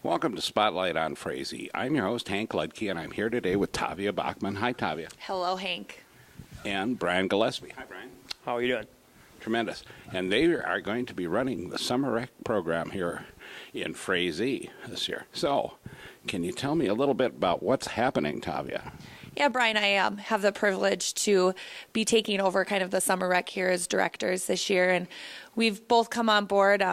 Welcome to Spotlight on Frazee. I'm your host, Hank Ludke, and I'm here today with Tavia Bachman. Hi, Tavia. Hello, Hank. And Brian Gillespie. Hi, Brian. How are you doing? Tremendous. And they are going to be running the Summer Rec program here in Frazee this year. So, can you tell me a little bit about what's happening, Tavia? Yeah, Brian, I have the privilege to be taking over kind of the Summer Rec here as directors this year, and we've both come on board.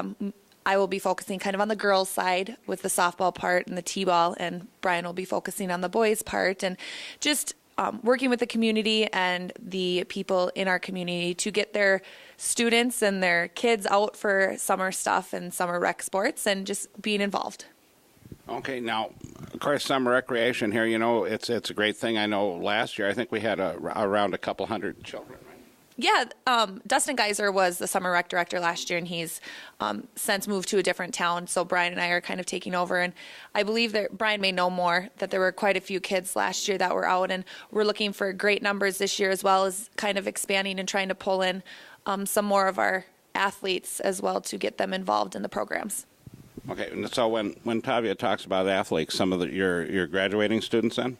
I will be focusing kind of on the girls' side with the softball part and the t-ball, and Brian will be focusing on the boys' part, and just working with the community and the people in our community to get their students and their kids out for summer stuff and summer rec sports and just being involved. Okay, now, of course, summer recreation here, you know, it's a great thing. I know last year, I think we had around a couple hundred children, right? Yeah, Dustin Geiser was the summer rec director last year, and he's since moved to a different town, so Brian and I are kind of taking over, and I believe that Brian may know more, that there were quite a few kids last year that were out, and we're looking for great numbers this year, as well as kind of expanding and trying to pull in some more of our athletes as well to get them involved in the programs. Okay, and so when Tavia talks about athletes, some of your graduating students then?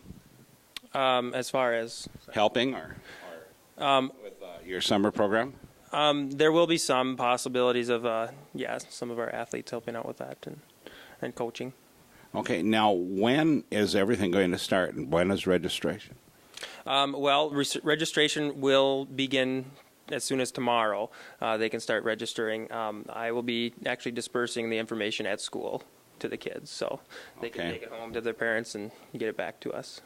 As far as helping or with your summer program? There will be some possibilities of, some of our athletes helping out with that and coaching. Okay, now when is everything going to start and when is registration? Registration will begin as soon as tomorrow. They can start registering. I will be actually dispersing the information at school to the kids, so they can take it home to their parents and get it back to us.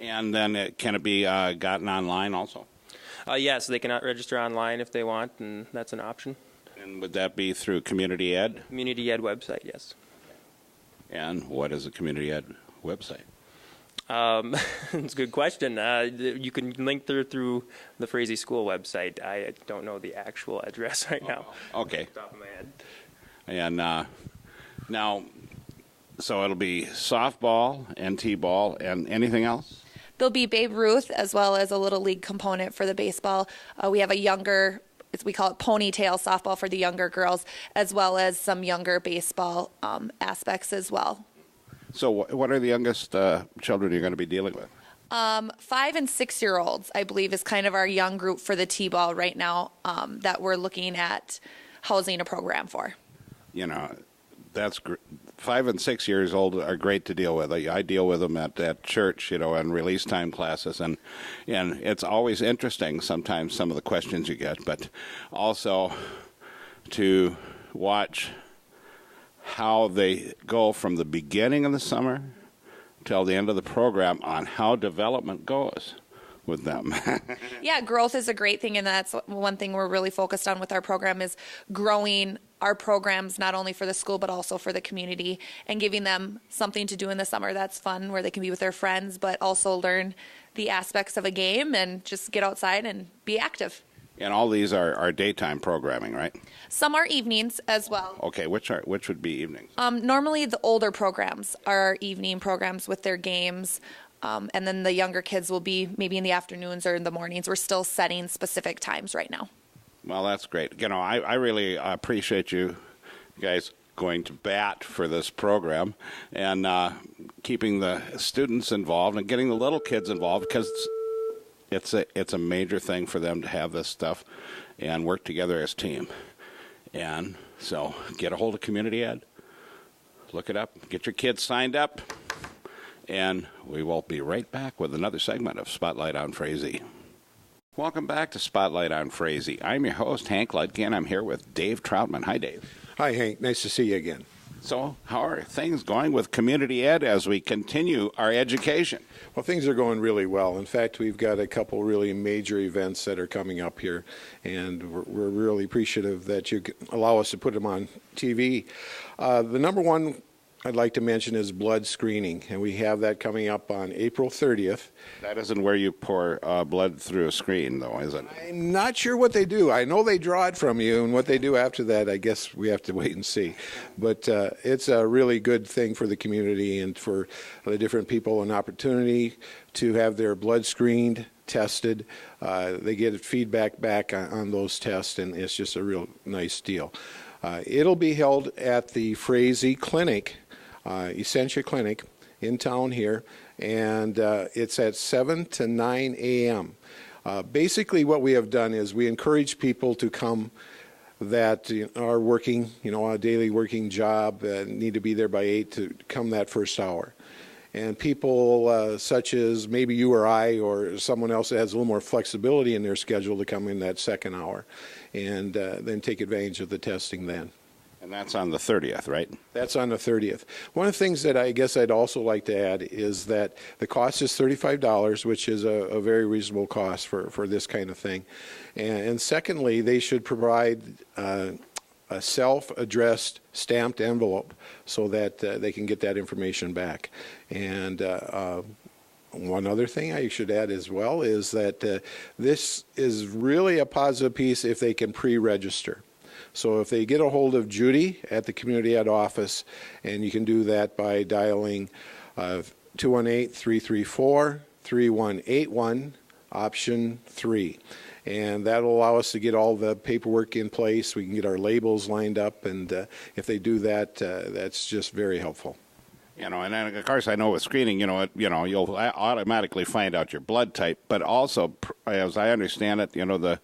And then can it be gotten online also? Yes, they can register online if they want, and that's an option. And would that be through Community Ed? Community Ed website, yes. And what is a Community Ed website? It's a good question. You can link through the Frazee School website. I don't know the actual address right now. Okay. Off the top of my head. And now, so it'll be softball and t-ball and anything else? There'll be Babe Ruth as well as a little league component for the baseball. We have a younger, we call it ponytail softball for the younger girls, as well as some younger baseball aspects as well. So what are the youngest children you're going to be dealing with? 5 and 6 year olds, I believe, is kind of our young group for the t-ball right now that we're looking at housing a program for. You know, that's 5 and 6 years old are great to deal with. I deal with them at church, you know, and release time classes, and it's always interesting sometimes some of the questions you get, but also to watch how they go from the beginning of the summer till the end of the program on how development goes with them. Yeah, growth is a great thing, and that's one thing we're really focused on with our program is growing our programs not only for the school but also for the community and giving them something to do in the summer that's fun where they can be with their friends but also learn the aspects of a game and just get outside and be active. And all these are daytime programming, right? Some are evenings as well. Okay, which would be evenings? Normally the older programs are evening programs with their games. And then the younger kids will be maybe in the afternoons or in the mornings. We're still setting specific times right now. Well, that's great. You know, I really appreciate you guys going to bat for this program and keeping the students involved and getting the little kids involved because it's a major thing for them to have this stuff and work together as a team. And so get a hold of Community Ed, look it up, get your kids signed up. And we will be right back with another segment of Spotlight on Frazee. Welcome back to Spotlight on Frazee. I'm your host, Hank Ludke, and I'm here with Dave Troutman. Hi, Dave. Hi, Hank. Nice to see you again. So how are things going with Community Ed as we continue our education? Well, things are going really well. In fact, we've got a couple really major events that are coming up here, and we're really appreciative that you allow us to put them on TV. The number one I'd like to mention is blood screening, and we have that coming up on April 30th. That isn't where you pour blood through a screen, though, is it? I'm not sure what they do. I know they draw it from you, and what they do after that, I guess we have to wait and see. But it's a really good thing for the community and for the different people, an opportunity to have their blood screened, tested. They get feedback back on those tests, and it's just a real nice deal. It'll be held at the Frazee Clinic Essentia Clinic in town here, and it's at 7 to 9 a.m. Basically what we have done is we encourage people to come that are working, a daily working job, need to be there by 8 to come that first hour. And people such as maybe you or I or someone else that has a little more flexibility in their schedule to come in that second hour and then take advantage of the testing then. And that's on the 30th, right? That's on the 30th. One of the things that I guess I'd also like to add is that the cost is $35, which is a very reasonable cost for this kind of thing. And secondly, they should provide a self-addressed stamped envelope so that they can get that information back. And one other thing I should add as well is that this is really a positive piece if they can pre-register. So if they get a hold of Judy at the Community Ed office, and you can do that by dialing 218-334-3181, option 3. And that'll allow us to get all the paperwork in place. We can get our labels lined up, and if they do that, that's just very helpful. And then, of course, I know with screening, you'll automatically find out your blood type. But also, as I understand it, the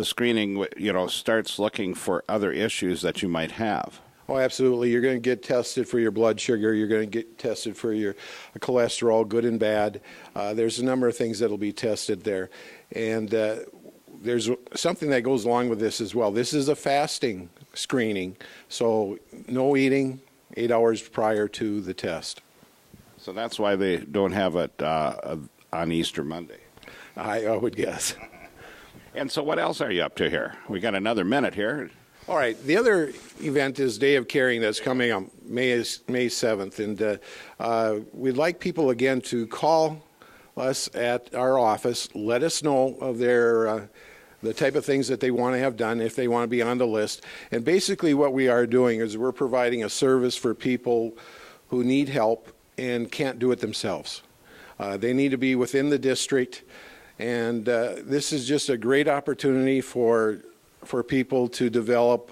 screening, starts looking for other issues that you might have. Oh, absolutely. You're going to get tested for your blood sugar. You're going to get tested for your cholesterol, good and bad. There's a number of things that will be tested there. And there's something that goes along with this as well. This is a fasting screening, so no eating 8 hours prior to the test. So that's why they don't have it on Easter Monday. I would guess. And so what else are you up to here? We got another minute here. All right. The other event is Day of Caring that's coming up May 7th. And we'd like people, again, to call us at our office. Let us know of their the type of things that they want to have done, if they want to be on the list. And basically what we are doing is we're providing a service for people who need help and can't do it themselves. They need to be within the district, and this is just a great opportunity for people to develop,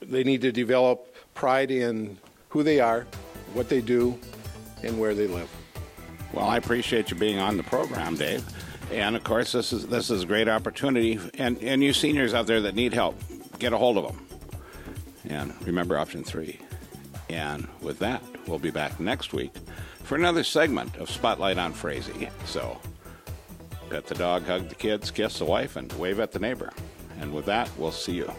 they need to develop pride in who they are, what they do, and where they live. Well, I appreciate you being on the program, Dave. And, of course, this is a great opportunity. And you seniors out there that need help, get a hold of them. And remember option 3. And with that, we'll be back next week for another segment of Spotlight on Frazee. So pet the dog, hug the kids, kiss the wife, and wave at the neighbor. And with that, we'll see you.